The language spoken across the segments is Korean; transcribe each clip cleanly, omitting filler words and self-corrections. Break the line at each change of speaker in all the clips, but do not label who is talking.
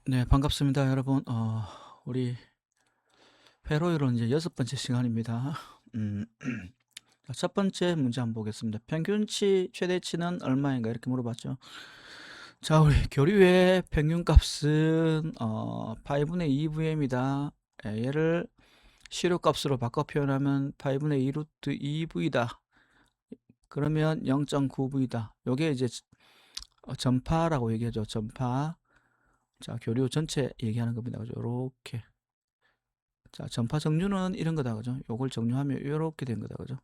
네, 반갑습니다, 여러분. 우리 회로이론 이제 6번째 시간입니다. 음, 자, 첫 번째 문제 한번 보겠습니다. 평균치, 최대치는 얼마인가? 이렇게 물어봤죠. 자, 우리 교류의 평균값은 8분의 2VM이다. 얘를 시료값으로 바꿔 표현하면 8분의 2 루트 2V다. 그러면 0.9V다. 요게 이제 전파라고 얘기하죠. 전파. 자, 교류 전체 얘기하는 겁니다. 그죠? 요렇게. 자, 전파 정류는 이런 거다. 그죠? 요걸 정류하면 이렇게 된 거다. 그죠?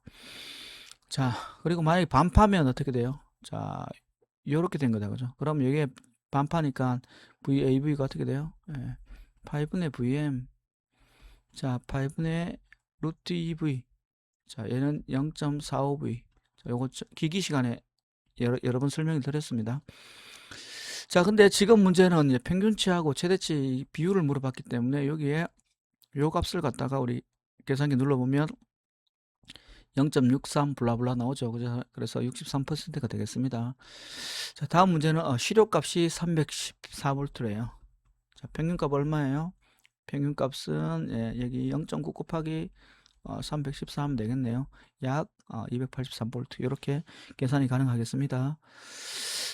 자, 그리고 만약에 반파면 어떻게 돼요? 자, 요렇게 된 거다. 그죠? 그럼 이게 반파니까 VAV가 어떻게 돼요? 예. 8분의 VM. 자, 8분의 루트 2V. 자, 얘는 0.45V. 자, 요거 기기 시간에 여러 번 설명을 드렸습니다. 자, 근데 지금 문제는 이제 평균치하고 최대치 비율을 물어봤기 때문에 여기에 요 값을 갖다가 우리 계산기 눌러보면 0.63 블라블라 나오죠. 그래서 63%가 되겠습니다. 자, 다음 문제는 시료값이 314V래요. 자, 평균값 얼마예요? 평균값은 여기 0.9 곱하기 314 하면 되겠네요. 약 283V 이렇게 계산이 가능하겠습니다.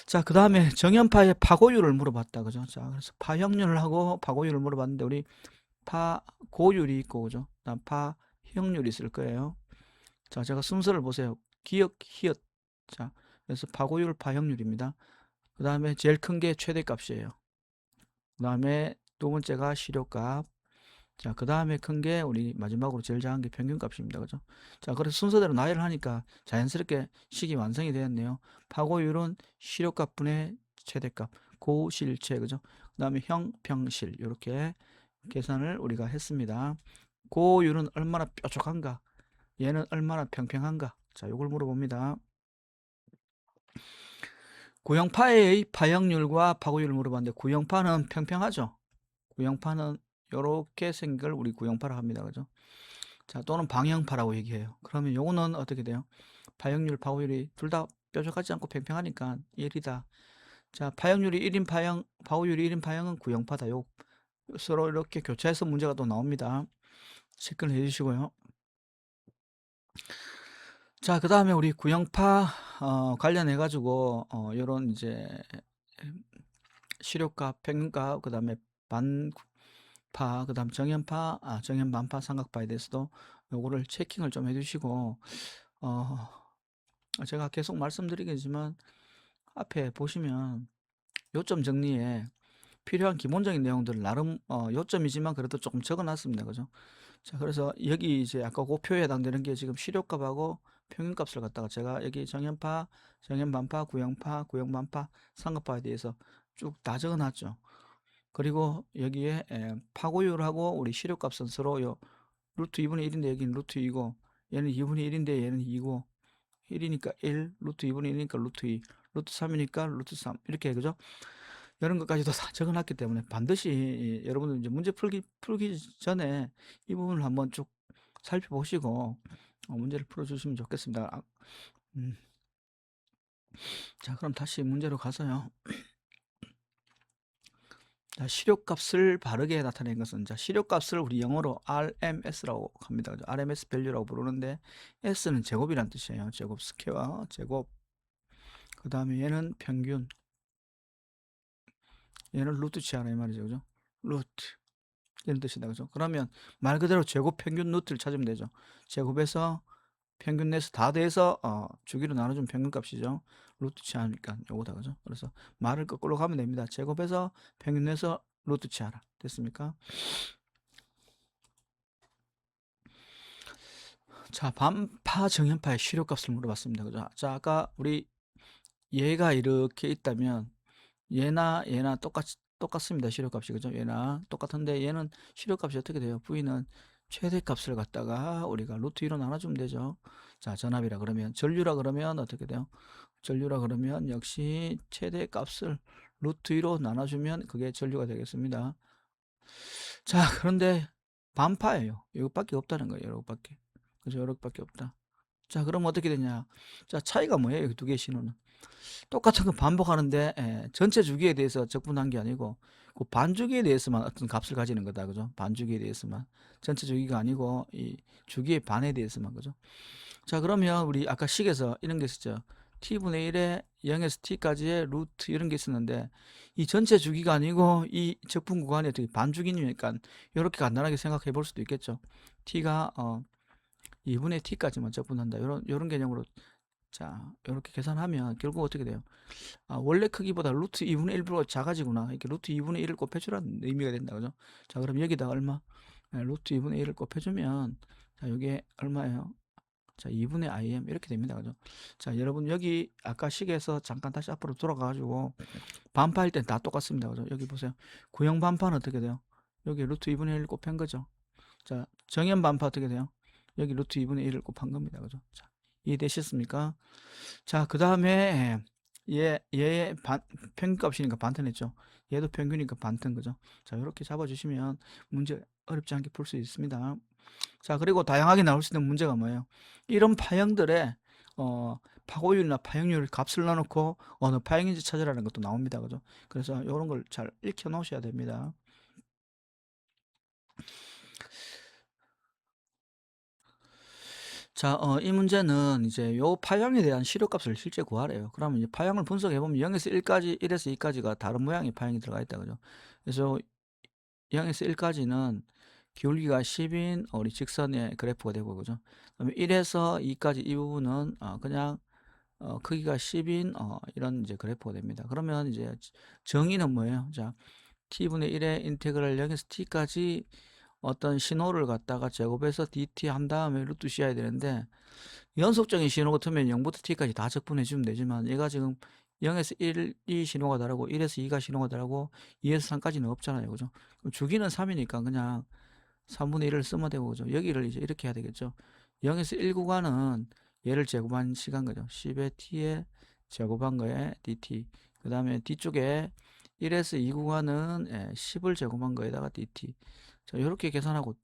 자, 그 다음에 정연파의 파고율을 물어봤다. 그죠? 자, 그래서 파형률하고 파고율을 물어봤는데 우리 파고율이 있고 그죠? 다음 파형률이 있을 거예요. 자, 제가 순서를 보세요. 기역, 히읗. 자, 그래서 파고율, 파형률입니다. 그 다음에 제일 큰 게 최대값이에요. 그 다음에 두 번째가 시료값. 자, 그 다음에 큰 게 우리 마지막으로 제일 작은 게 평균값입니다. 그죠? 자, 그래서 순서대로 나열을 하니까 자연스럽게 식이 완성이 되었네요. 파고율은 시료값분의 최대값. 고실체, 그죠? 그 다음에 형, 평실. 이렇게 계산을 우리가 했습니다. 고율은 얼마나 뾰족한가? 얘는 얼마나 평평한가? 자, 요걸 물어봅니다. 구형파의 파형률과 파고율을 물어봤는데 구형파는 평평하죠. 구형파는 이렇게 생긴 걸 우리 구형파라 합니다. 그죠? 자, 또는 방형파라고 얘기해요. 그러면 요거는 어떻게 돼요? 파형률, 파고율이 둘 다 뾰족하지 않고 평평하니까 1이다. 자, 파형률이 1인 파형, 파고율이 1인 파형은 구형파다. 요 서로 이렇게 교차해서 문제가 또 나옵니다. 체크를 해주시고요. 자, 그 다음에 우리 구형파 관련해 가지고 요런 이제 시료값, 평균값, 그 다음에 반파, 그 다음 정연파, 정연반파, 삼각파에 대해서도 요거를 체킹을 좀 해주시고 어, 제가 계속 말씀드리겠지만 앞에 보시면 요점 정리에 필요한 기본적인 내용들을 나름 요점이지만 그래도 조금 적어놨습니다. 그죠? 자, 그래서 여기 이제 아까 그 표에 해당되는 게 지금 시료값하고 평균값을 갖다가 제가 여기 정연파, 정연반파, 구형파, 구형반파, 삼각파에 대해서 쭉 다 적어놨죠. 그리고 여기에 파고율하고 우리 시료값은 서로 요 루트 2분의 1인데 여기는 루트 2고 얘는 2분의 1인데 얘는 2고 1이니까 1, 루트 2분의 1이니까 루트 2, 루트 3이니까 루트 3 이렇게 그죠? 이런 것까지도 다 적어놨기 때문에 반드시 여러분들 이제 문제 풀기 전에 이 부분을 한번 쭉 살펴보시고 문제를 풀어주시면 좋겠습니다. 음. 자, 그럼 다시 문제로 가서요. 자, 시료값을 바르게 나타낸 것은 자, 시료값을 우리 영어로 RMS라고 합니다. RMS 밸류라고 부르는데 S는 제곱이란 뜻이에요. 제곱 스퀘어, 제곱. 그 다음에 얘는 평균. 얘는 루트 치하라 이 말이죠. 그죠? 루트. 이런 뜻이다. 그죠? 그러면 말 그대로 제곱 평균 루트를 찾으면 되죠. 제곱에서 평균 내서 다 돼서 주기로 나눠준 평균값이죠. 루트 치하니까 요거다. 그죠? 그래서 말을 거꾸로 가면 됩니다. 제곱에서 평균 내서 루트 치하라. 됐습니까? 자, 반파 정연파의 시료값을 물어봤습니다. 그죠? 자, 아까 우리 얘가 이렇게 있다면 얘나 똑같습니다. 시료값이. 그죠? 얘나 똑같은데 얘는 시료값이 어떻게 돼요? V는 최대값을 갖다가 우리가 루트 2로 나눠주면 되죠. 자, 전압이라 그러면 전류라 그러면 어떻게 돼요? 전류라 그러면 역시 최대값을 루트 2로 나눠주면 그게 전류가 되겠습니다. 자, 그런데 반파예요. 이것밖에 없다는 거예요. 이것밖에. 그죠? 이것밖에 없다. 자, 그럼 어떻게 되냐? 자, 차이가 뭐예요? 이 두 개의 신호는. 똑같은 거 반복하는데 전체 주기에 대해서 적분한 게 아니고 그 반주기에 대해서만 어떤 값을 가지는 거다. 그죠? 반주기에 대해서만. 전체 주기가 아니고 이 주기의 반에 대해서만. 그죠? 자, 그러면 우리 아까 식에서 이런 게 있었죠. t분의 1에 0에서 t까지의 루트 이런 게 있었는데 이 전체 주기가 아니고 이 적분 구간이 어떻게 반주기니까 이렇게 간단하게 생각해 볼 수도 있겠죠. t가 2분의 t까지만 적분한다. 이런 개념으로 자, 이렇게 계산하면 결국 어떻게 돼요? 원래 크기보다 루트 2분의 1보다 작아지구나. 이렇게 루트 2분의 1을 곱해주라는 의미가 된다. 그죠? 자, 그럼 여기다 얼마? 루트 2분의 1을 곱해주면, 자, 이게 얼마예요? 자, 2분의 im 이렇게 됩니다. 그죠? 자, 여러분 여기 아까 식에서 잠깐 다시 앞으로 돌아가가지고 반파할 땐 다 똑같습니다. 그죠? 여기 보세요. 구형 반파는 어떻게 돼요? 여기 루트 2분의 1 곱한 거죠. 자, 정현 반파 어떻게 돼요? 여기 루트 2분의 1을 곱한 겁니다. 그죠? 자, 이해되셨습니까? 자, 그 다음에 얘의 평균값이니까 반턴했죠. 얘도 평균이니까 반턴. 그죠? 자, 이렇게 잡아주시면 문제 어렵지 않게 풀 수 있습니다. 자, 그리고 다양하게 나올 수 있는 문제가 뭐예요? 이런 파형들의 파고율이나 파형률 값을 넣어놓고 어느 파형인지 찾으라는 것도 나옵니다. 그죠? 그래서 이런 걸 잘 익혀 놓으셔야 됩니다. 자, 이 문제는 이제 요 파형에 대한 실효값을 실제 구하래요. 그러면 이제 파형을 분석해 보면 0에서 1까지, 1에서 2까지가 다른 모양의 파형이 들어가 있다. 그죠? 그래서 0에서 1까지는 기울기가 10인 우리 직선의 그래프가 되고, 그죠? 그다음에 1에서 2까지 이 부분은 그냥 크기가 10인 이런 이제 그래프가 됩니다. 그러면 이제 정의는 뭐예요? 자, t분의 1의 인테그랄 0에서 t까지 어떤 신호를 갖다가 제곱해서 dt 한 다음에 루트 씌워야 되는데 연속적인 신호 같으면 0부터 t까지 다 적분해 주면 되지만 얘가 지금 0에서 1이 신호가 다르고 1에서 2가 신호가 다르고 2에서 3까지는 없잖아요. 그죠? 그럼 주기는 3이니까 그냥 3분의 1을 쓰면 되고, 그죠? 여기를 이제 이렇게 해야 되겠죠? 0에서 1 구간은 얘를 제곱한 시간 거죠. 10의 t에 제곱한 거에 dt. 그 다음에 뒤쪽에 1에서 2 구간은 10을 제곱한 거에다가 dt. 자, 이렇게 계산하고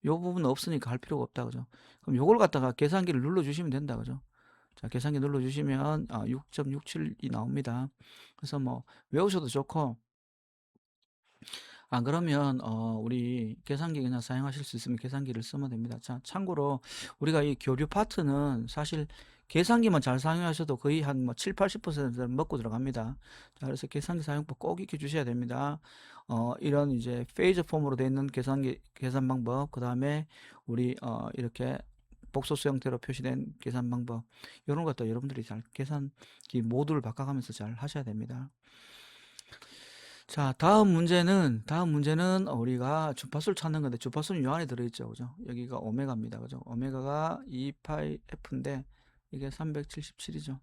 요 부분 없으니까 할 필요가 없다. 그죠? 그럼 요걸 갖다가 계산기를 눌러주시면 된다. 그죠? 자, 계산기 눌러주시면 6.67이 나옵니다. 그래서 뭐 외우셔도 좋고 그러면 우리 계산기 그냥 사용하실 수 있으면 계산기를 쓰면 됩니다. 자, 참고로 우리가 이 교류 파트는 사실 계산기만 잘 사용하셔도 거의 한 뭐 7, 80%는 먹고 들어갑니다. 자, 그래서 계산기 사용법 꼭 익혀 주셔야 됩니다. 이런 이제 페이저 폼으로 되어 있는 계산기 계산 방법, 그 다음에 우리 이렇게 복소수 형태로 표시된 계산 방법, 이런 것도 여러분들이 잘 계산기 모듈을 바꿔가면서 잘 하셔야 됩니다. 자, 다음 문제는 우리가 주파수를 찾는 건데 주파수는 요 안에 들어있죠. 그죠? 여기가 오메가입니다. 그죠? 오메가가 2파이 F인데 이게 377이죠.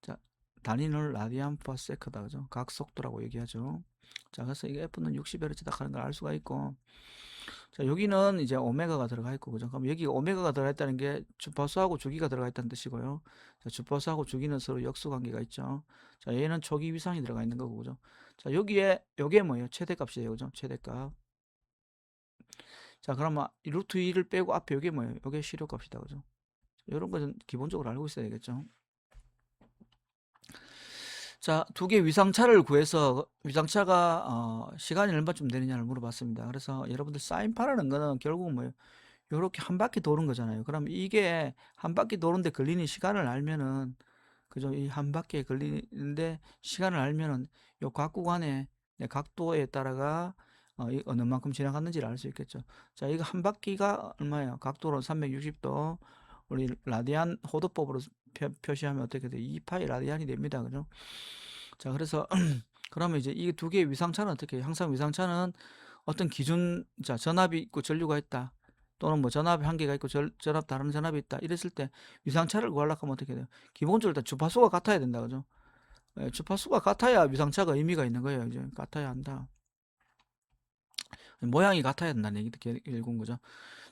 자, 단위는 라디안 퍼 세크다. 그죠? 각 속도라고 얘기하죠. 자, 그래서 이게 F는 60Hz다 하는 걸 알 수가 있고, 자, 여기는 이제 오메가가 들어가 있고, 그죠? 그럼 여기 오메가가 들어가 있다는 게 주파수하고 주기가 들어가 있다는 뜻이고요. 자, 주파수하고 주기는 서로 역수 관계가 있죠. 자, 얘는 초기 위상이 들어가 있는 거고, 그죠? 자, 여기에 요게 뭐예요? 최대값이에요, 그죠? 최대값. 자, 그러면 루트 2를 빼고 앞에 요게 뭐예요? 요게 실효값이다, 그죠? 이런 거는 기본적으로 알고 있어야 되겠죠. 자, 두 개 위상차를 구해서 위상차가 시간이 얼마쯤 되느냐를 물어봤습니다. 그래서 여러분들 사인파라는 거는 결국은 뭐예요? 요렇게 한 바퀴 도는 거잖아요. 그럼 이게 한 바퀴 도는데 걸리는 시간을 알면은, 그죠? 이 한 바퀴에 걸리는데 시간을 알면은 요 각 구간의 각도에 따라가 어느 만큼 지나갔는지를 알 수 있겠죠. 자, 이거 한 바퀴가 얼마예요? 각도로 360도. 우리 라디안 호도법으로 표시하면 어떻게 돼요? 2파이 라디안이 됩니다. 그죠? 자, 그래서 그러면 이제 이 두 개의 위상차는 어떻게 해요? 항상 위상차는 어떤 기준, 자, 전압이 있고 전류가 있다. 또는 뭐 전압이 한 개가 있고 다른 전압이 있다. 이랬을 때 위상차를 구하려고 하면 어떻게 돼요? 기본적으로 일단 주파수가 같아야 된다. 그죠? 주파수가 같아야 위상차가 의미가 있는 거예요. 이제 같아야 한다. 모양이 같아야 된다는 얘기도 결국은, 그죠?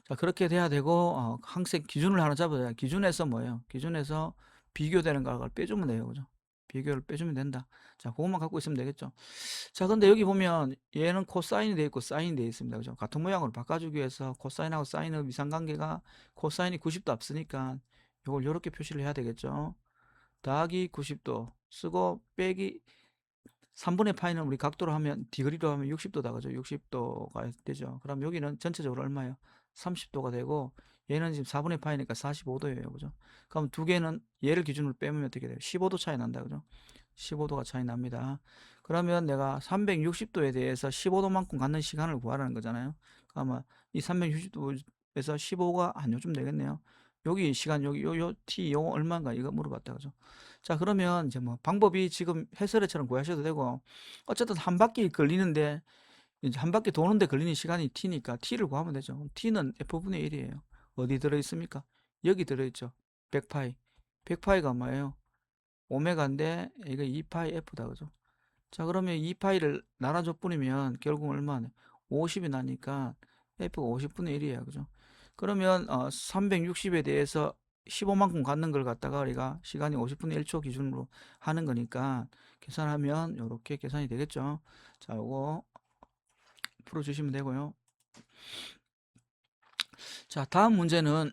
자, 그렇게 돼야 되고 항상 기준을 하나 잡아야, 기준에서 뭐예요? 기준에서 비교되는 걸 빼주면 돼요. 그죠? 비교를 빼주면 된다. 자, 그것만 갖고 있으면 되겠죠. 자, 근데 여기 보면 얘는 코사인이 되어 있고 사인이 되어 있습니다. 그죠? 같은 모양으로 바꿔주기 위해서 코사인하고 사인의 위상관계가 코사인이 90도 앞서니까 이걸 이렇게 표시를 해야 되겠죠. 더하기 90도 쓰고 빼기 3분의 파이는 우리 각도로 하면 디그리로 하면 60도다 그죠? 60도가 되죠. 그럼 여기는 전체적으로 얼마예요? 30도가 되고 얘는 지금 4분의 파이니까 45도예요. 그죠? 그럼 두 개는 얘를 기준으로 빼면 어떻게 돼요? 15도 차이 난다. 그죠? 15도가 차이 납니다. 그러면 내가 360도에 대해서 15도만큼 갖는 시간을 구하라는 거잖아요. 그러면 이 360도에서 15가 한 요쯤 되겠네요. 여기 시간 여기 요 t 요 얼마인가 이거 물어봤다 그죠? 자 그러면 이제 뭐 방법이 지금 해설에처럼 구하셔도 되고 어쨌든 한 바퀴 걸리는데 이제 한 바퀴 도는데 걸리는 시간이 t니까 t를 구하면 되죠. t는 f분의 1이에요. 어디 들어있습니까? 여기 들어있죠. 100파이. 100파이가 뭐예요? 오메가인데 이거 2파이 f다 그죠? 자 그러면 2파이를 나눠줘 뿌리면 결국 얼마나 50이 나니까 f가 50분의 1이에요. 그죠? 그러면 360에 대해서 15만큼 갖는 걸 갖다가 우리가 시간이 50분의 1초 기준으로 하는 거니까 계산하면 이렇게 계산이 되겠죠. 자 요거 풀어주시면 되고요. 자 다음 문제는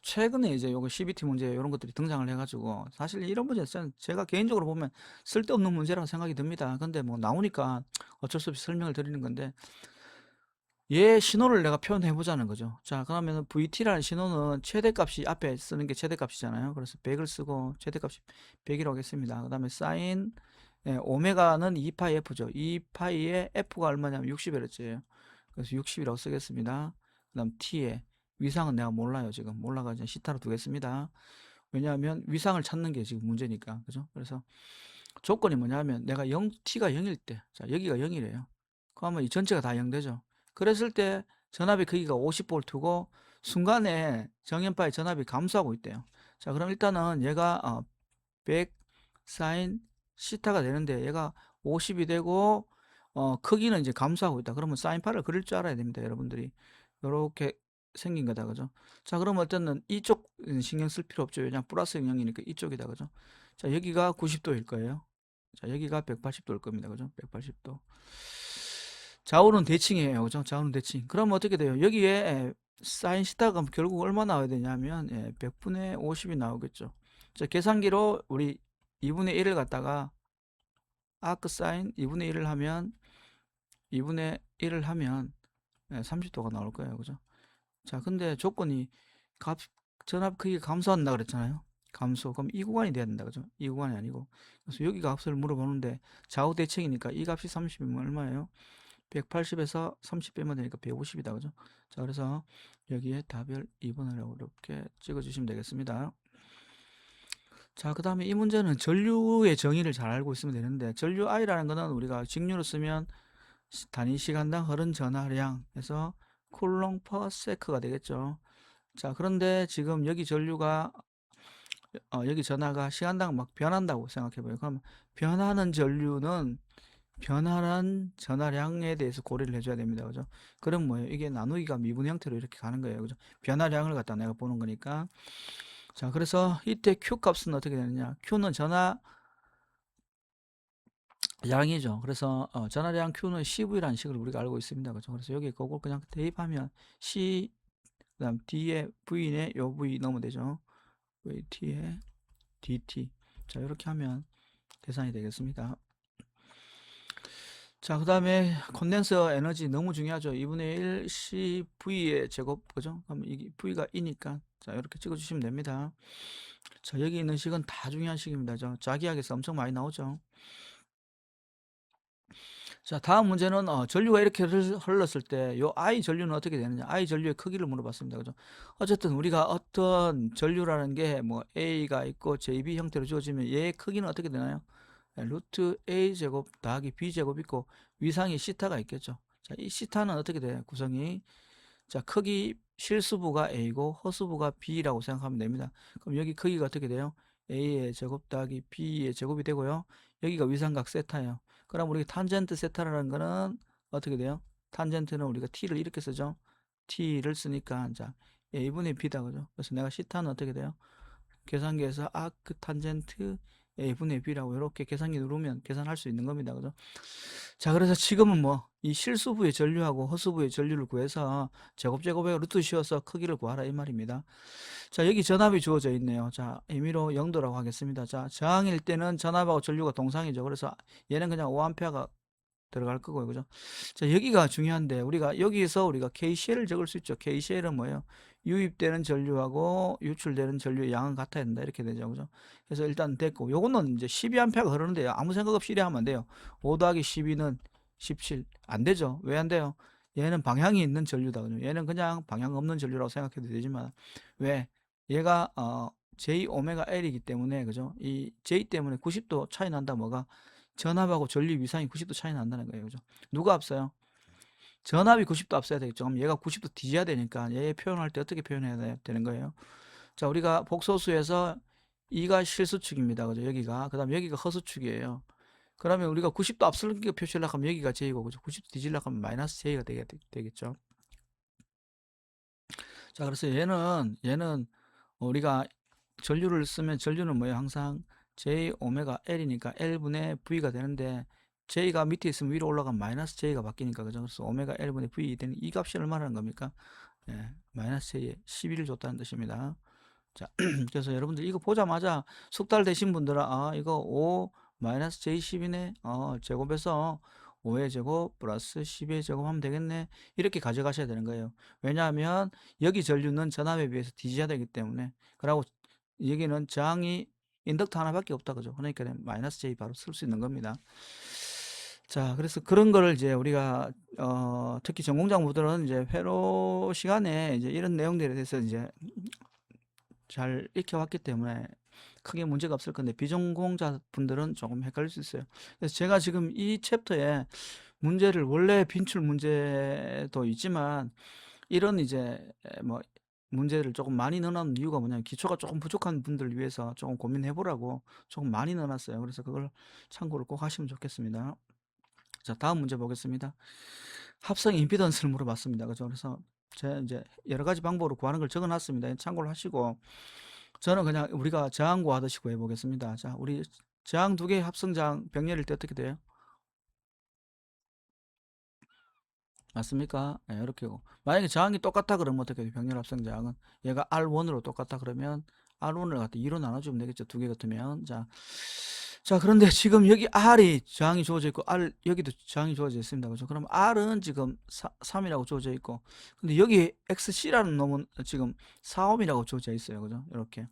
최근에 이제 요거 CBT 문제 이런 것들이 등장을 해가지고 사실 이런 문제 제가 개인적으로 보면 쓸데없는 문제라고 생각이 듭니다. 근데 뭐 나오니까 어쩔 수 없이 설명을 드리는 건데 얘 신호를 내가 표현해 보자는 거죠. 자 그러면 VT라는 신호는 최대값이 앞에 쓰는 게 최대값이잖아요. 그래서 100을 쓰고 최대값이 100이라고 하겠습니다. 그 다음에 사인 오메가는 2파이 F죠. 2파이에 F가 얼마냐면 60Hz예요. 그래서 60이라고 쓰겠습니다. 그 다음 T에 위상은 내가 몰라요. 지금 몰라가지고 시타로 두겠습니다. 왜냐하면 위상을 찾는 게 지금 문제니까. 그죠? 그래서 조건이 뭐냐면 내가 T가 0일 때, 자 여기가 0이래요. 그러면 이 전체가 다 0 되죠. 그랬을 때 전압의 크기가 50V고 순간에 정연파의 전압이 감소하고 있대요. 자 그럼 일단은 얘가 100 사인 시타가 되는데 얘가 50이 되고 크기는 이제 감소하고 있다. 그러면 사인파를 그릴 줄 알아야 됩니다. 여러분들이 이렇게 생긴 거다. 그죠? 자 그러면 어쨌든 이쪽 신경 쓸 필요 없죠. 왜냐면 플러스 영향이니까 이쪽이다. 그죠? 자 여기가 90도일 거예요. 자 여기가 180도일 겁니다. 그죠? 180도. 좌우는 대칭이에요. 그죠? 좌우는 대칭. 그럼 어떻게 돼요? 여기에 사인 시타가 결국 얼마 나와야 되냐면 100분의 50이 나오겠죠. 자 계산기로 우리 2분의 1을 갖다가 아크 사인 2분의 1을 하면 2분의 1을 하면 30도가 나올 거예요. 그죠? 자 근데 조건이 전압 크기가 감소한다 그랬잖아요. 감소. 그럼 이 구간이 돼야 된다. 그죠? 이 구간이 아니고. 그래서 여기 값을 물어보는데 좌우 대칭이니까 이 값이 30이면 얼마예요? 180에서 30 빼면 되니까 150이다. 그죠? 자, 그래서 여기에 답을 2번을 이렇게 찍어 주시면 되겠습니다. 자, 그 다음에 이 문제는 전류의 정의를 잘 알고 있으면 되는데 전류 I라는 거는 우리가 직류로 쓰면 단위 시간당 흐른 전하량에서 쿨롱 퍼 세크가 되겠죠. 자, 그런데 지금 여기 전류가 여기 전하가 시간당 막 변한다고 생각해 봐요. 그럼 변하는 전류는 변화한 전하량에 대해서 고려를 해줘야 됩니다. 그죠? 그럼 뭐예요? 이게 나누기가 미분 형태로 이렇게 가는 거예요. 그죠? 변화량을 갖다 내가 보는 거니까. 자, 그래서 이때 Q 값은 어떻게 되느냐? Q는 전하량이죠. 그래서 전하량 Q는 CV라는 식을 우리가 알고 있습니다. 그죠? 그래서 여기 그걸 그냥 대입하면 C, 그 다음 D에 V에 요 V 넣으면 되죠. VT에 DT. 자, 이렇게 하면 계산이 되겠습니다. 자, 그 다음에 콘덴서 에너지 너무 중요하죠. 2분의 1 CV의 제곱, 그죠? 그럼 이게 V가 E니까. 자, 이렇게 찍어주시면 됩니다. 자, 여기 있는 식은 다 중요한 식입니다. 자기학에서 엄청 많이 나오죠. 자, 다음 문제는 전류가 이렇게 흘렀을 때 요 I 전류는 어떻게 되느냐? I 전류의 크기를 물어봤습니다. 그죠? 어쨌든 우리가 어떤 전류라는 게 뭐 A가 있고 JB 형태로 주어지면 얘의 크기는 어떻게 되나요? 루트 A 제곱 더하기 B 제곱 있고 위상이 시타가 있겠죠. 자, 이 시타는 어떻게 돼요? 구성이 자, 크기 실수부가 A고 허수부가 B라고 생각하면 됩니다. 그럼 여기 크기가 어떻게 돼요? A의 제곱 더하기 B의 제곱이 되고요. 여기가 위상각 세타예요. 그럼 우리 탄젠트 세타라는 거는 어떻게 돼요? 탄젠트는 우리가 T를 이렇게 쓰죠. T를 쓰니까 자, A분의 B다 그죠? 그래서 내가 시타는 어떻게 돼요? 계산기에서 아크 탄젠트 A분의 B라고 이렇게 계산기 누르면 계산할 수 있는 겁니다. 그죠? 자, 그래서 지금은 뭐 이 실수부의 전류하고 허수부의 전류를 구해서 제곱제곱의 루트 씌워서 크기를 구하라 이 말입니다. 자, 여기 전압이 주어져 있네요. 자, 임의로 0도라고 하겠습니다. 자, 저항일 때는 전압하고 전류가 동상이죠. 그래서 얘는 그냥 5A가 들어갈 거고요. 그죠? 자, 여기가 중요한데 여기서 우리가 KCL을 적을 수 있죠. KCL은 뭐예요? 유입되는 전류하고 유출되는 전류의 양은 같아야 된다. 이렇게 되죠. 그죠? 그래서 일단 됐고, 요거는 이제 12A가 흐르는데요. 아무 생각 없이 이래 하면 안 돼요. 5 더하기 12는 17. 안 되죠. 왜 안 돼요? 얘는 방향이 있는 전류다. 그죠? 얘는 그냥 방향 없는 전류라고 생각해도 되지만, 왜? 얘가, J 오메가 L이기 때문에, 그죠? 이 J 때문에 90도 차이 난다. 뭐가? 전압하고 전류 위상이 90도 차이 난다는 거예요. 그죠? 누가 앞서요? 전압이 90도 앞서야 되겠죠. 그럼 얘가 90도 뒤져야 되니까 얘 표현할 때 어떻게 표현해야 되는 거예요? 자, 우리가 복소수에서 이가 실수축입니다. 그죠? 여기가. 그 다음 여기가 허수축이에요. 그러면 우리가 90도 앞서는 게 표시하려고 하면 여기가 J고, 그죠? 90도 뒤지려고 하면 마이너스 J가 되겠죠. 자, 그래서 얘는 우리가 전류를 쓰면 전류는 뭐예요? 항상 J 오메가 L이니까 L분의 V가 되는데 J가 밑에 있으면 위로 올라가면 마이너스 J가 바뀌니까 그죠? 그래서 오메가 L분의 V 되는 이 값이 얼마라는 겁니까? 예, 마이너스 J에 11을 줬다는 뜻입니다. 자, 그래서 여러분들 이거 보자마자 숙달 되신 분들은 이거 5 마이너스 J10이네. 제곱해서 5의 제곱 플러스 10의 제곱 하면 되겠네. 이렇게 가져가셔야 되는 거예요. 왜냐하면 여기 전류는 전압에 비해서 뒤져야 되기 때문에. 그리고 여기는 저항이 인덕터 하나밖에 없다 그죠? 그러니까 마이너스 J 바로 쓸 수 있는 겁니다. 자, 그래서 그런 거를 이제 우리가 특히 전공자분들은 이제 회로 시간에 이제 이런 내용들에 대해서 이제 잘 익혀왔기 때문에 크게 문제가 없을 건데 비전공자 분들은 조금 헷갈릴 수 있어요. 그래서 제가 지금 이 챕터에 문제를 원래 빈출 문제도 있지만 이런 이제 뭐 문제를 조금 많이 넣어놓은 이유가 뭐냐면 기초가 조금 부족한 분들을 위해서 조금 고민해 보라고 조금 많이 넣어놨어요. 그래서 그걸 참고를 꼭 하시면 좋겠습니다. 자, 다음 문제 보겠습니다. 합성 임피던스를 물어봤습니다. 그죠? 그래서 제가 이제 여러 가지 방법으로 구하는 걸 적어놨습니다. 참고를 하시고 저는 그냥 우리가 저항 구하듯이 구해 보겠습니다. 자, 우리 저항 두 개의 합성 저항 병렬일 때 어떻게 돼요? 맞습니까? 네, 이렇게고 만약에 저항이 똑같다 그러면 어떻게 돼요? 병렬 합성 저항은 얘가 R1으로 똑같다 그러면 R1을 갖다 2로 나눠주면 되겠죠. 두 개 같으면 자, 그런데 지금 여기 R이 저항이 주어져 있고 여기도 저항이 주어져 있습니다. 그죠? 그럼 R은 지금 3이라고 주어져 있고 근데 여기 XC라는 놈은 지금 4옴이라고 주어져 있어요. 그죠? 이렇게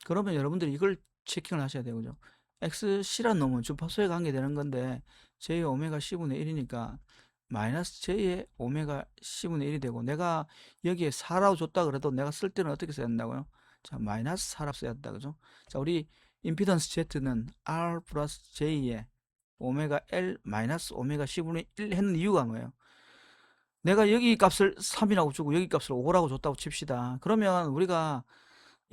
그러면 여러분들이 이걸 체킹을 하셔야 돼요. 그죠? XC라는 놈은 주파수에 관계되는 건데 J 오메가 C분의 1이니까 마이너스 J의 오메가 C분의 1이 되고 내가 여기에 4라고 줬다 그래도 내가 쓸 때는 어떻게 써야 된다고요? 자, 마이너스 4라고 써야 된다. 그죠? 자, 우리 임피던스 Z는 R 플러스 J에 오메가 L 마이너스 오메가 C분의 1 했는 이유가 뭐예요? 내가 여기 값을 3이라고 주고 여기 값을 5라고 줬다고 칩시다. 그러면 우리가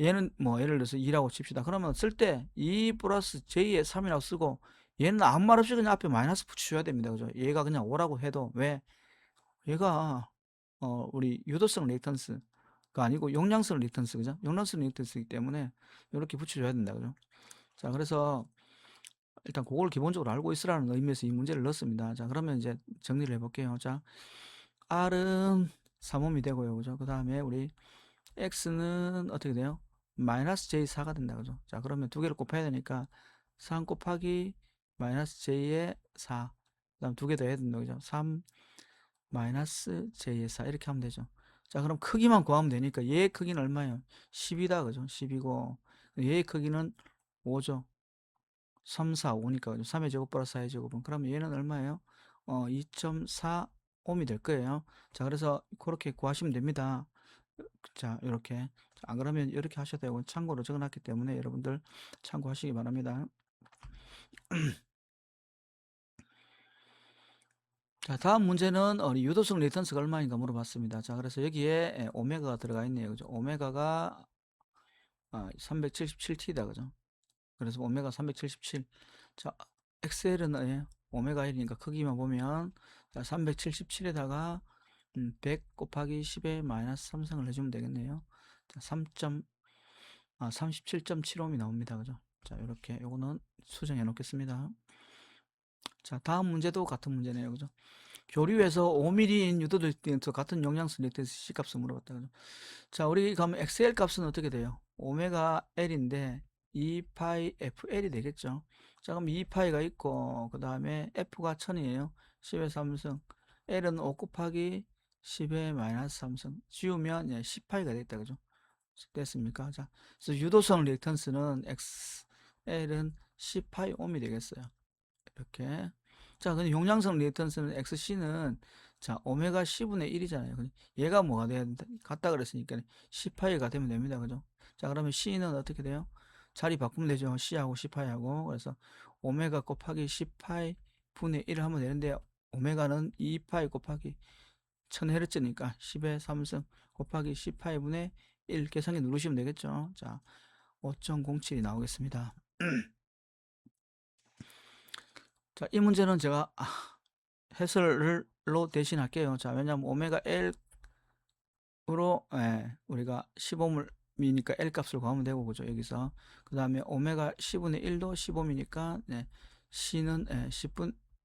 얘는 뭐 예를 들어서 2라고 칩시다. 그러면 쓸 때 2 플러스 J에 3이라고 쓰고 얘는 아무 말 없이 그냥 앞에 마이너스 붙여줘야 됩니다. 그죠? 얘가 그냥 5라고 해도 왜? 얘가 우리 유도성 리액턴스가 아니고 용량성 리액턴스 그죠? 용량성 리액턴스이기 때문에 이렇게 붙여줘야 된다. 그죠? 자, 그래서 일단 그걸 기본적으로 알고 있으라는 의미에서 이 문제를 넣었습니다. 자, 그러면 이제 정리를 해볼게요. 자, R은 3옴이 되고요. 그죠? 그 다음에 우리 X는 어떻게 돼요? 마이너스 J4가 된다. 그죠? 자, 그러면 두 개를 곱해야 되니까 3 곱하기 마이너스 J의 4. 그 다음 두 개 더 해야 된다. 그죠? 3 마이너스 J의 4. 이렇게 하면 되죠. 자, 그럼 크기만 구하면 되니까 얘의 크기는 얼마예요? 10이다. 그죠? 10이고 얘의 크기는 5죠. 3, 4, 5니까 3의 제곱 플러스 4의 제곱은 그러면 얘는 얼마예요? 2.4 옴이 될 거예요. 자, 그래서 그렇게 구하시면 됩니다. 자, 이렇게 안 그러면 이렇게 하셔도 되고 참고로 적어놨기 때문에 여러분들 참고하시기 바랍니다. 자, 다음 문제는 유도성 리턴스가 얼마인가 물어봤습니다. 자, 그래서 여기에 오메가가 들어가 있네요. 그죠? 오메가가 377T다. 그죠? 그래서 오메가 377. 자, 엑셀은 오메가 1이니까 크기만 보면 자, 377에다가 100 곱하기 10의 마이너스 3승을 해주면 되겠네요. 자, 37.75이 나옵니다. 그죠? 자, 이렇게 요거는 수정해 놓겠습니다. 자, 다음 문제도 같은 문제네요. 그죠? 교류에서 5mm인 유도를 띄어서 같은 용량수 렉트에서 C값을 물어봤다. 그죠? 자, 우리 그러면 XL 값은 어떻게 돼요? 오메가 L인데 2파이 FL이 되겠죠. 자, 그럼 2파이가 있고 그 다음에 F가 1000이에요. 10의 3승. L은 5 곱하기 10의 마이너스 3승. 지우면 10파이가 되겠다. 그죠? 됐습니까? 자, 그래서 유도성 리액턴스는 XL은 10파이 옴이 되겠어요. 이렇게. 자, 근데 용량성 리액턴스는 XC는 자, 오메가 C분의 1이잖아요. 얘가 뭐가 돼야 된다? 같다 그랬으니까 10파이가 되면 됩니다. 그죠? 자, 그러면 C는 어떻게 돼요? 자리 바꾸면 되죠. C하고 10파이하고. 그래서 오메가 곱하기 10파이 분의 1을 하면 되는데 오메가는 2파이 곱하기 1000Hz니까 10의 3승 곱하기 10파이 분의 1 계산기 누르시면 되겠죠. 자, 5.07이 나오겠습니다. 자, 이 문제는 제가 해설로 대신할게요. 자, 왜냐하면 오메가 L으로 우리가 15mm니까 L 값을 구하면 되고 그죠? 여기서 그 다음에 오메가 10분의 1도 15mm니까 C는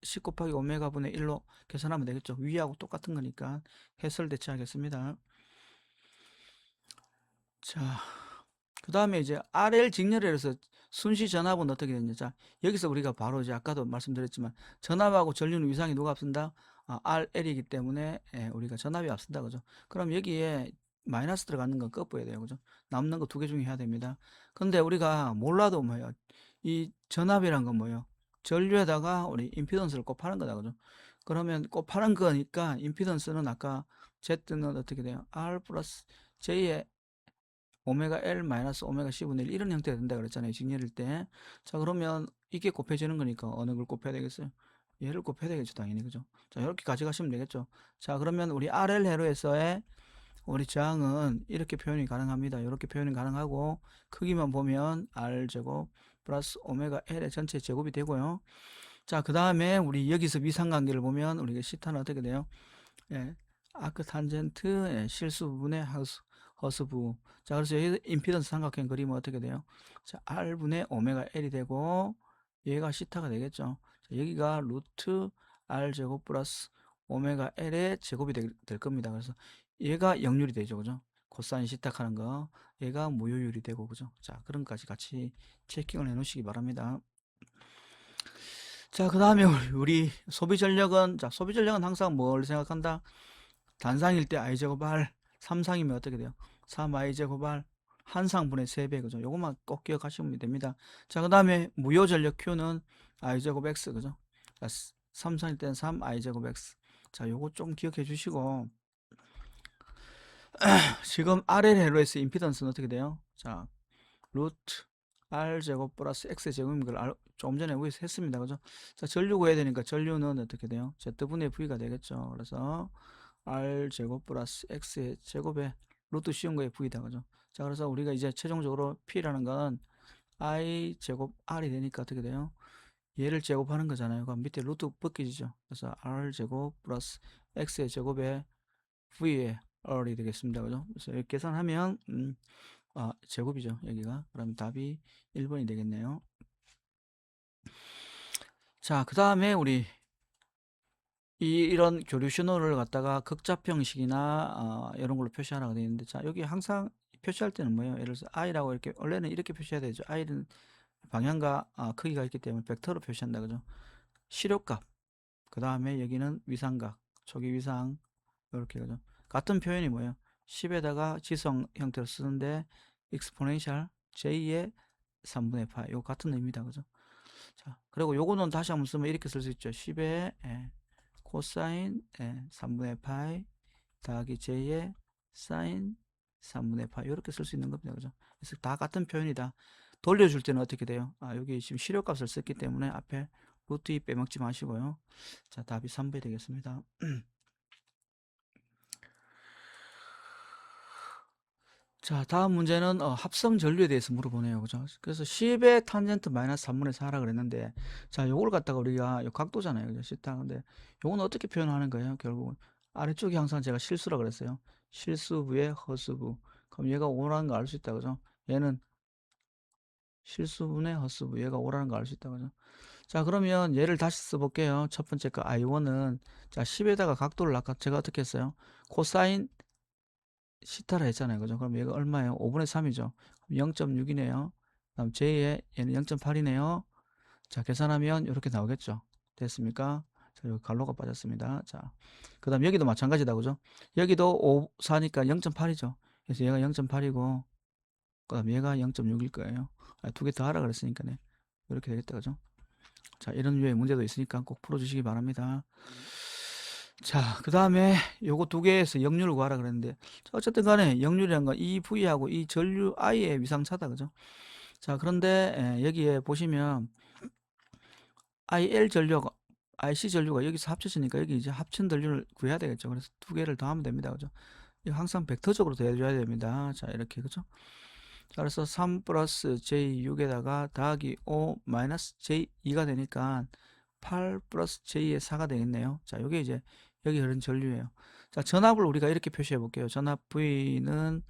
10 곱하기 오메가 분의 1로 계산하면 되겠죠? 위하고 똑같은 거니까 해설 대체하겠습니다. 자, 그 다음에 이제 RL 직렬해서 순시 전압은 어떻게 되냐. 자, 여기서 우리가 바로 이제 아까도 말씀드렸지만 전압하고 전류는 위상이 누가 앞선다? RL이기 때문에 우리가 전압이 앞선다. 그죠? 그럼 여기에 마이너스 들어가는 건 꺾어야 돼요. 그죠? 남는 거 두 개 중에 해야 됩니다. 근데 우리가 몰라도 뭐예요? 이 전압이란 건 뭐예요? 전류에다가 우리 임피던스를 곱하는 거다. 그죠? 그러면 곱하는 거니까 임피던스는 아까 Z는 어떻게 돼요? R 플러스 J의 오메가 L 마이너스 오메가 C분의 1 이런 형태가 된다 그랬잖아요. 직렬일 때. 자, 그러면 이게 곱해지는 거니까 어느 걸 곱해야 되겠어요? 얘를 곱해야 되겠죠. 당연히. 그죠? 자, 이렇게 가져가시면 되겠죠. 자, 그러면 우리 RL 회로에서의 우리 저항은 이렇게 표현이 가능합니다. 이렇게 표현이 가능하고 크기만 보면 R제곱 플러스 오메가 L의 전체 제곱이 되고요. 자, 그 다음에 우리 여기서 위상관계를 보면 우리가 시타는 어떻게 돼요? 예, 아크 탄젠트 실수 부분의 허스부. 자, 그래서 여기 임피던스 삼각형 그리면 어떻게 돼요? 자, R분의 오메가 L이 되고 얘가 시타가 되겠죠. 자, 여기가 루트 R 제곱 플러스 오메가 L의 제곱이 될 겁니다. 그래서 얘가 역률이 되죠. 그죠? 코사인 시타하는 거. 얘가 무효율이 되고 그죠? 자, 그런 것까지 같이 체킹을 해 놓으시기 바랍니다. 자, 그 다음에 우리 소비 전력은, 자, 소비 전력은 항상 뭘 생각한다? 단상일 때 i제곱 r, 3상이면 어떻게 돼요? 3i제곱 r, 한상분의 3배, 그죠? 요것만 꼭 기억하시면 됩니다. 자, 그 다음에 무효 전력 q는 i제곱 x, 그죠? 3상일 때는 3i제곱 x. 자, 요거 좀 기억해 주시고, 지금 RL 회로에서 임피던스는 어떻게 돼요? 자, 루트 R제곱 플러스 X제곱인 걸 조금 전에 위에서 했습니다. 그죠? 자, 전류 구해야 되니까 전류는 어떻게 돼요? Z분의 V가 되겠죠. 그래서 R제곱 플러스 X의 제곱에 루트 씌운 거에 V다. 그죠? 자, 그래서 우리가 이제 최종적으로 P라는 건 I제곱 R이 되니까 어떻게 돼요? 얘를 제곱하는 거잖아요. 그럼 밑에 루트 벗겨지죠. 그래서 R제곱 플러스 X의 제곱에 V의 R이 되겠습니다. 그죠? 그래서 이렇게 계산하면 제곱이죠. 여기가. 그럼 답이 1번이 되겠네요. 자, 그 다음에 우리 이런 교류 신호를 갖다가 극좌평식이나 이런 걸로 표시하라고 되어 있는데, 자, 여기 항상 표시할 때는 뭐예요? 예를 들어서 i라고 이렇게 원래는 이렇게 표시해야 되죠. i는 방향과 크기가 있기 때문에 벡터로 표시한다. 그죠? 시료값. 그 다음에 여기는 위상각, 초기 위상 이렇게. 그죠? 같은 표현이 뭐예요? 10에다가 지성 형태로 쓰는데 exponential j의 3분의 파이, 요 같은 의미다. 그죠? 자, 그리고 요거는 다시 한번 쓰면 이렇게 쓸 수 있죠. 10의 코사인 3분의 파이 더하기 j의 사인 3분의 파이, 이렇게 쓸 수 있는 겁니다. 그죠? 그래서 다 같은 표현이다. 돌려줄 때는 어떻게 돼요? 여기 지금 실효값을 썼기 때문에 앞에 루트 2 빼먹지 마시고요. 자, 답이 3번이 되겠습니다. 자, 다음 문제는 합성 전류에 대해서 물어보네요. 그죠? 그래서 10의 탄젠트 마이너스 3분의 4라 그랬는데, 자, 요걸 갖다가 우리가 요 각도잖아요. 그죠? 시타. 근데 요건 어떻게 표현하는 거예요? 결국은 아래쪽이 항상 제가 실수라 그랬어요. 실수부의 허수부. 그럼 얘가 5라는 거 알 수 있다. 그죠? 얘는 실수분의 허수부. 얘가 5라는 거 알 수 있다. 그죠? 자, 그러면 얘를 다시 써볼게요. 첫 번째 거 I1은 자 10에다가 각도를 아까 제가 어떻게 했어요? 코사인 시타라 했잖아요. 그죠? 그럼 얘가 얼마예요? 5분의 3이죠. 0.6이네요. 다음 J에 얘는 0.8이네요. 자, 계산하면 이렇게 나오겠죠. 됐습니까? 자, 여기 갈로가 빠졌습니다. 자, 그 다음 여기도 마찬가지다. 그죠? 여기도 5, 4니까 0.8이죠. 그래서 얘가 0.8이고, 그 다음 얘가 0.6일 거예요. 두 개 더 하라 그랬으니까네. 이렇게 되겠다. 그죠? 자, 이런 류의 문제도 있으니까 꼭 풀어주시기 바랍니다. 자, 그 다음에 요거 두 개에서 역률을 구하라 그랬는데, 자, 어쨌든 간에 역률이란 건 이 V하고 이 전류 I의 위상차다. 그죠? 자, 그런데 여기에 보시면 IL 전류가 IC 전류가 여기서 합쳐지니까 여기 이제 합친 전류를 구해야 되겠죠. 그래서 두 개를 더하면 됩니다. 그죠? 이거 항상 벡터적으로 더해줘야 됩니다. 자, 이렇게 그죠? 자, 그래서 3 플러스 J6에다가 더하기 5 마이너스 J2가 되니까 8 플러스 J의 4가 되겠네요. 자, 요게 이제 여기 흐른 전류예요. 자, 전압을 우리가 이렇게 표시해 볼게요. 전압 V는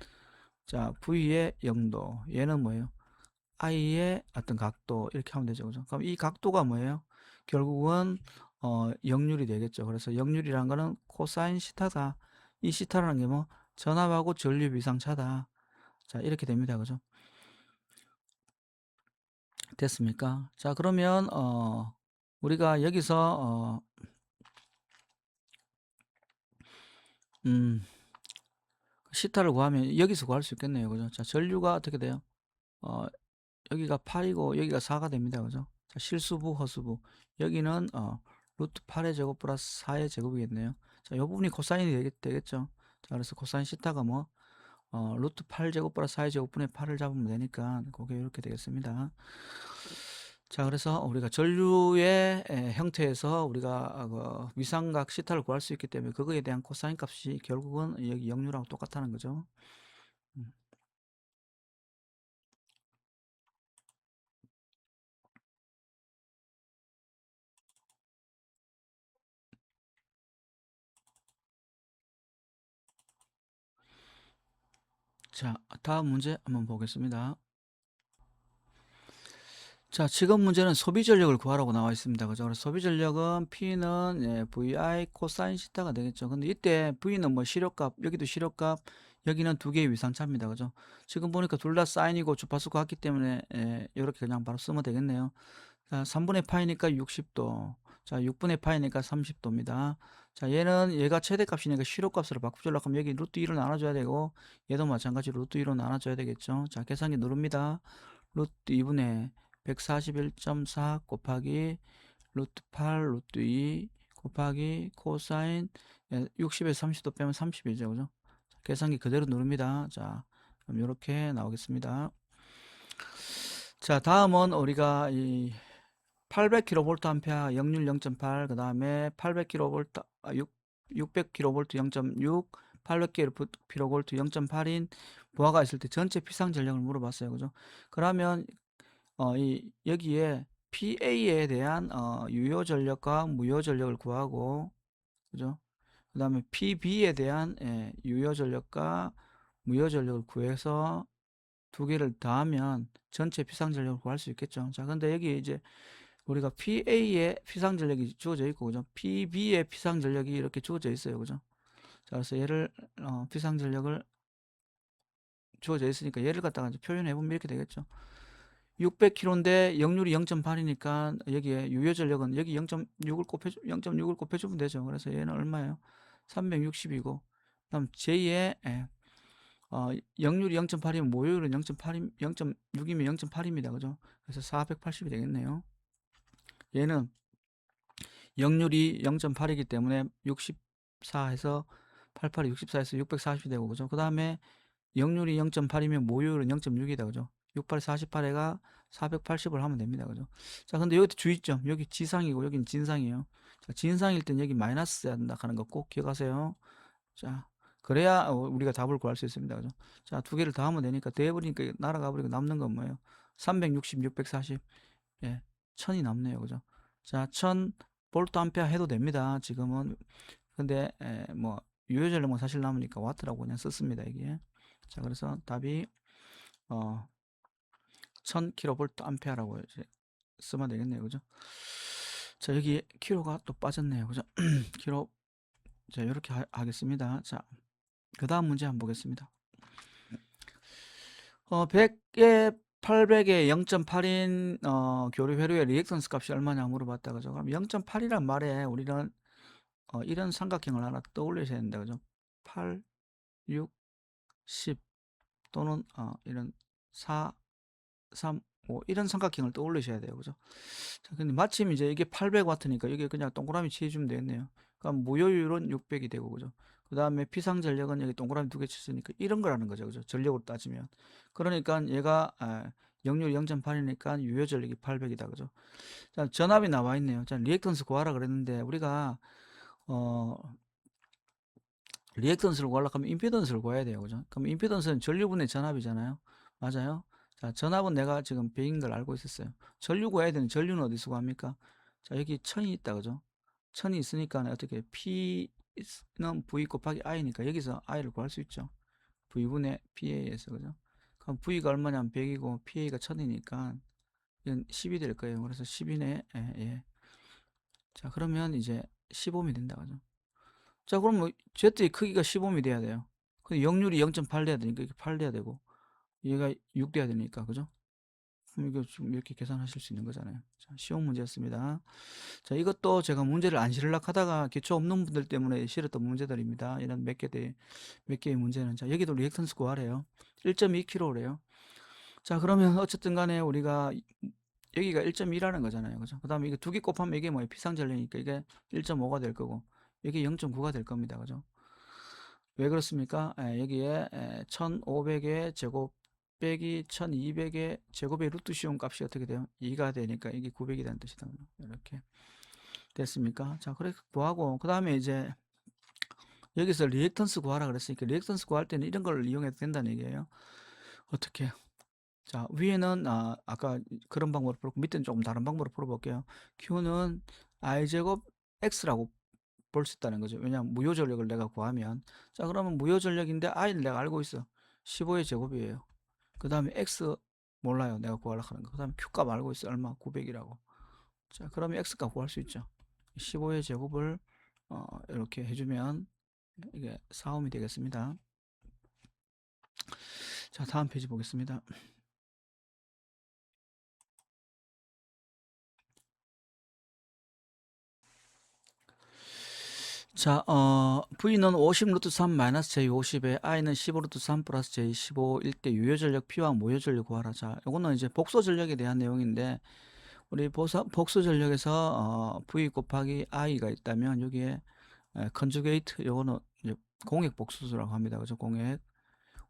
자, V의 0도. 얘는 뭐예요? I의 어떤 각도 이렇게 하면 되죠. 그죠? 그럼 이 각도가 뭐예요? 결국은 역률이 되겠죠. 그래서 역률이란 거는 코사인 시타다. 이 시타라는 게 뭐 전압하고 전류 비상차다. 자, 이렇게 됩니다. 그죠? 됐습니까? 자, 그러면 우리가 여기서 시타를 구하면 여기서 구할 수 있겠네요. 그죠? 자, 전류가 어떻게 돼요? 어, 여기가 8이고 여기가 4가 됩니다. 그죠? 자, 실수부, 허수부. 여기는 루트 8의 제곱 플러스 4의 제곱이겠네요. 자, 이 부분이 코사인이 되겠죠. 자, 그래서 코사인 시타가 뭐 루트 8제곱 플러스 4의 제곱분의 8을 잡으면 되니까 그게 이렇게 되겠습니다. 자, 그래서 우리가 전류의 형태에서 우리가 그 위상각 시타를 구할 수 있기 때문에 그거에 대한 코사인 값이 결국은 여기 역류랑 똑같다는 거죠. 자, 다음 문제 한번 보겠습니다. 자, 지금 문제는 소비 전력을 구하라고 나와 있습니다. 그죠? 그래서 소비 전력은 P는 VI 코사인 시타가 되겠죠. 근데 이때 V는 뭐 시력값, 여기도 시력값, 여기는 두 개의 위상차입니다. 그죠? 지금 보니까 둘 다 사인이고 주파수 같기 때문에 이렇게 그냥 바로 쓰면 되겠네요. 자, 3분의 파이니까 60도. 자, 6분의 파이니까 30도입니다. 자, 얘가 최대값이니까 시력값으로 바꾸려고 하면 여기 루트 2로 나눠줘야 되고, 얘도 마찬가지로 루트 2로 나눠줘야 되겠죠. 자, 계산기 누릅니다. 루트 2분의 141.4 곱하기 루트 8 루트 2 곱하기 코사인 60에서 30도 빼면 30이죠. 그죠? 계산기 그대로 누릅니다. 자, 그럼 이렇게 나오겠습니다. 자, 다음은 우리가 이 800kV 암페어 역률 0.8, 그 다음에 800kV, 600kV 0.6, 800kV 0.8인 부하가 있을 때 전체 피상 전력을 물어봤어요. 그죠? 그러면 여기에 PA에 대한 유효 전력과 무효 전력을 구하고, 그죠? 그 다음에 PB에 대한 유효 전력과 무효 전력을 구해서 두 개를 더하면 전체 피상 전력을 구할 수 있겠죠. 자, 근데 여기 이제 우리가 PA의 피상 전력이 주어져 있고, 그죠? PB의 피상 전력이 이렇게 주어져 있어요. 그죠? 자, 그래서 얘를 피상 전력을 주어져 있으니까 얘를 갖다가 이제 표현해 보면 이렇게 되겠죠. 600kg인데 역률이 0.8이니까 여기에 유효 전력은 여기 0.6을 곱해주면 되죠. 그래서 얘는 얼마예요? 360이고, 그다음 J의 역률이 0.8이면 모효율은 0.6이면 0.8입니다. 그죠? 그래서 480이 되겠네요. 얘는 역률이 0.8이기 때문에 64해서 88이 64에서 640이 되고, 그죠? 그 다음에 역률이 0.8이면 모효율은 0.6이다. 그죠? 68에 48에가 480을 하면 됩니다. 그죠? 자, 근데 여기 주의점. 여기 지상이고 여기는 진상이에요. 자, 진상일 땐 여기 마이너스 해야 된다 하는 거 꼭 기억하세요. 자, 그래야 우리가 답을 구할 수 있습니다. 그죠? 자, 두 개를 다 하면 되니까 대해버리니까 날아가 버리고 남는 건 뭐예요? 360, 640. 예, 1000이 남네요. 그죠? 자, 1000 볼트 암페어 해도 됩니다. 지금은. 근데 뭐 유효 전력만 사실 남으니까 와트라고 그냥 썼습니다. 이게. 자, 그래서 답이 1000kV 암페어라고 이제 쓰면 되겠네요. 그죠? 자, 여기 키로가 또 빠졌네요. 그죠? 키로. 자, 이렇게 하겠습니다. 자, 그 다음 문제 한번 보겠습니다. 100에 800에 0.8인 교류 회로의 리액턴스 값이 얼마냐 물어봤다. 그죠? 그럼 0.8이란 말에 우리는 이런 삼각형을 하나 떠올리셔야 된다. 그죠? 8, 6, 10 또는 이런 4, 3, 5 이런 삼각형을 떠올리셔야 돼요. 그죠? 자, 근데 마침 이제 이게 800W니까 이게 그냥 동그라미 치해주면 되겠네요. 그럼 무효율은 600이 되고, 그죠? 그 다음에 피상전력은 여기 동그라미 2개 쳤으니까 이런 거라는 거죠. 그죠? 전력으로 따지면. 그러니까 얘가 역률 0.8이니까 유효전력이 800이다. 그죠? 자, 전압이 나와 있네요. 자, 리액턴스 구하라 그랬는데 우리가 어, 리액턴스를 구하려고 하면 임피던스를 구해야 돼요. 그죠? 그럼 임피던스는 전류분의 전압이잖아요. 맞아요? 자, 전압은 내가 지금 100인 걸 알고 있었어요. 전류 구해야 되는 전류는 어디서 구합니까? 자, 여기 1000이 있다. 그죠? 1000이 있으니까 어떻게 P는 V 곱하기 I니까 여기서 I를 구할 수 있죠. V분의 PA에서. 그죠? 그럼 V가 얼마냐면 100이고 PA가 1000이니까 이건 10이 될 거예요. 그래서 10이네. 예, 예. 자, 그러면 이제 15이 된다. 그죠? 자, 그럼 뭐 Z의 크기가 15이 돼야 돼요. 근데 역률이 0.8 돼야 되니까 이렇게 8 돼야 되고 얘가 6 돼야 되니까. 그죠? 그럼 이거 좀 이렇게 계산하실 수 있는 거잖아요. 자, 쉬운 문제였습니다. 자, 이것도 제가 문제를 안 실으려고 하다가 기초 없는 분들 때문에 실었던 문제들입니다. 이런 몇 개의 문제는. 자, 여기도 리액턴스 구하래요. 1.2kg래요. 자, 그러면 어쨌든 간에 우리가 여기가 1.2라는 거잖아요. 그죠? 그 다음에 이거 두 개 곱하면 이게 뭐예요? 피상전력이니까 이게 1.5가 될 거고 이게 0.9가 될 겁니다. 그죠? 왜 그렇습니까? 여기에 1500의 제곱 빼기 1200의 제곱의 루트 씌운 값이 어떻게 돼요? 2가 되니까 이게 900이 라는 뜻이다. 이렇게 됐습니까? 자, 그래 구하고 그 다음에 이제 여기서 리액턴스 구하라 그랬으니까 리액턴스 구할 때는 이런 걸 이용해도 된다는 얘기예요. 어떻게? 자, 위에는 아까 그런 방법으로 풀었고 밑에는 조금 다른 방법으로 풀어볼게요. Q는 I제곱 X라고 볼 수 있다는 거죠. 왜냐하면 무효전력을 내가 구하면. 자, 그러면 무효전력인데 I를 내가 알고 있어. 15의 제곱이에요. 그 다음에 X 몰라요. 내가 구하려고 하는 거. 그 다음에 Q값 알고 있어. 얼마? 900이라고. 자, 그러면 X값 구할 수 있죠. 15의 제곱을 이렇게 해주면 이게 4옴이 되겠습니다. 자, 다음 페이지 보겠습니다. 자, V는 50 루트 3 마이너스 J50에 I는 15 루트 3 플러스 J15일 때 유효전력 P와 무효전력 구하라. 자, 요거는 이제 복소전력에 대한 내용인데 우리 복소전력에서 V 곱하기 I가 있다면 여기에 컨주게이트 요거는 이제 공액 복수수라고 합니다. 그죠? 공액.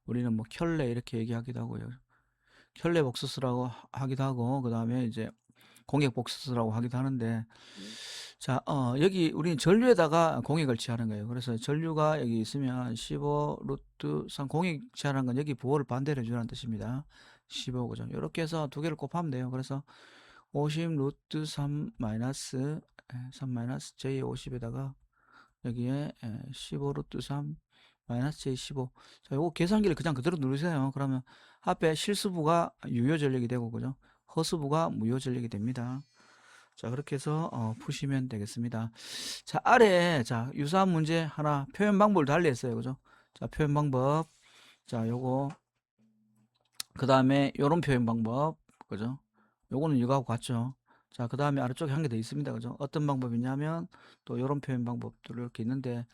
우리는 뭐 켤레 이렇게 얘기하기도 하고요. 켤레 복수수라고 하기도 하고 그다음에 이제 공액 복수수라고 하기도 하는데 자, 여기 우리는 전류에다가 공액을 취하는 거예요. 그래서 전류가 여기 있으면 15 루트 3 공액 취하는 건 여기 부호를 반대로 해주라는 뜻입니다. 15 그죠? 이렇게 해서 두 개를 곱하면 돼요. 그래서 50 루트 3 마이너스 3 마이너스 J50에다가 여기에 15 루트 3 마이너스 J15. 자, 요거 계산기를 그냥 그대로 누르세요. 그러면 앞에 실수부가 유효 전력이 되고 그죠? 허수부가 무효 전력이 됩니다. 자, 그렇게 해서 푸시면 되겠습니다. 자, 아래에 자, 유사한 문제 하나 표현 방법을 달리 했어요. 그죠? 자, 표현 방법. 자, 요거 그다음에 요런 표현 방법. 그죠? 요거는 이거하고 같죠? 자, 그다음에 아래쪽에 한 개 더 있습니다. 그죠? 어떤 방법이냐면 또 요런 표현 방법들 이렇게 있는데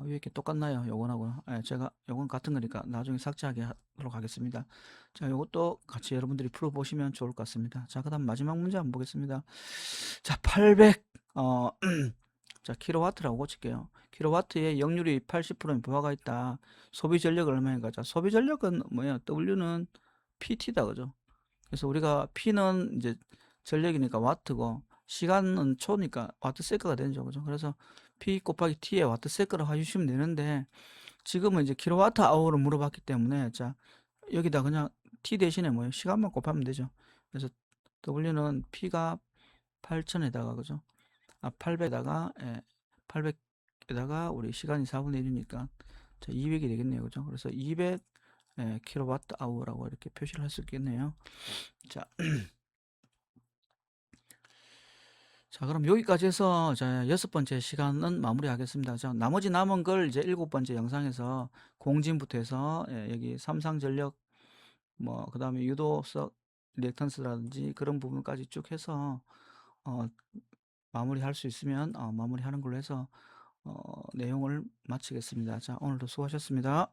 왜 이렇게 똑같나요? 요건하고. 제가 요건 같은 거니까 나중에 삭제하게 하도록 하겠습니다. 자, 요것도 같이 여러분들이 풀어보시면 좋을 것 같습니다. 자, 그 다음 마지막 문제 한번 보겠습니다. 자, 800, 자, 킬로와트라고 고칠게요. 킬로와트에 역률이 80%인 부하가 있다. 소비 전력은 얼마인가? 자, 소비 전력은 뭐야? W는 PT다. 그죠? 그래서 우리가 P는 이제 전력이니까 와트고, 시간은 초니까 와트 세크가 되죠. 그죠? 그래서 P 곱하기 T에 와트 세크를 해주시면 되는데, 지금은 이제 킬로와트 아워를 물어봤기 때문에, 자, 여기다 그냥 T 대신에 뭐예요? 시간만 곱하면 되죠. 그래서 W는 P가 8000에다가, 그죠? 800에다가, 800에다가 우리 시간이 4분의 1이니까, 자, 200이 되겠네요. 그죠? 그래서 200 킬로와트 아워라고 이렇게 표시를 할 수 있겠네요. 자, 자, 그럼 여기까지 해서 자, 여섯 번째 시간은 마무리하겠습니다. 자, 나머지 남은 걸 이제 일곱 번째 영상에서 공진부터 해서 여기 삼상전력 그다음에 유도석 리액턴스라든지 그런 부분까지 쭉 해서 어 마무리할 수 있으면 마무리하는 걸로 해서 내용을 마치겠습니다. 자, 오늘도 수고하셨습니다.